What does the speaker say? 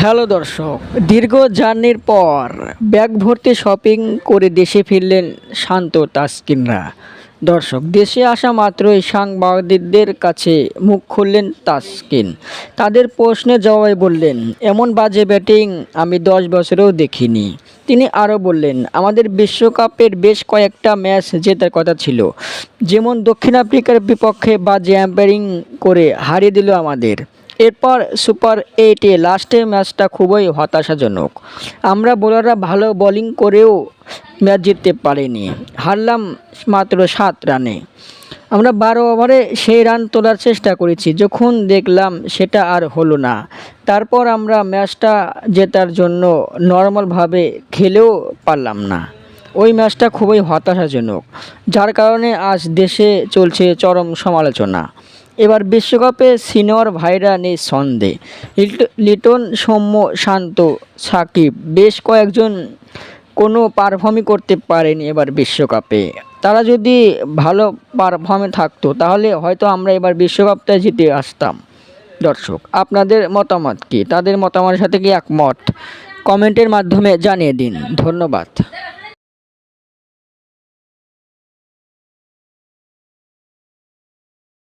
Hello দর্শক, দীর্ঘ জার্নির পর ব্যাগ ভর্তি শপিং করে দেশে ফিরলেন শান্ত তাসকিনরা। দর্শক, দেশে আসা মাত্রই সাংবাদিকদের কাছে মুখ খুললেন তাসকিন। তাদের প্রশ্নের জবাবে বললেন, এমন বাজে ব্যাটিং আমি 10 বছরেও দেখিনি। তিনি আরও বললেন, আমাদের বিশ্বকাপের বেশ কয়েকটা ম্যাচ জেতার কথা ছিল, যেমন দক্ষিণ আফ্রিকার বিপক্ষে বাজে অ্যাম্পায়ারিং করে হারিয়ে দিল আমাদের। এরপর সুপার 8-এ লাস্টের ম্যাচটা খুবই হতাশাজনক। আমরা বোলাররা ভালো বোলিং করেও ম্যাচ জিততে পারিনি, হারলাম মাত্র 7 রানে। আমরা 12 ওভারে সেই রান তোলার চেষ্টা করেছি, যখন দেখলাম সেটা আর হলো না, তারপর আমরা ম্যাচটা জেতার জন্য নর্মালভাবে খেলেও পারলাম না। ওই ম্যাচটা খুবই হতাশাজনক, যার কারণে আজ দেশে চলছে চরম সমালোচনা। এবার বিশ্বকাপে সিনিয়র ভাইরা নেই সন্দেহ। লিটন, সৌম্য, শান্ত, সাকিব বেশ কয়েকজন কোনো পারফর্মই করতে পারেনি এবার বিশ্বকাপে। তারা যদি ভালো পারফর্মে থাকতো তাহলে হয়তো আমরা এবার বিশ্বকাপটা জিতে আসতাম। দর্শক, আপনাদের মতামত কি? তাদের মতামতের সাথে কি একমত? কমেন্টের মাধ্যমে জানিয়ে দিন। ধন্যবাদ।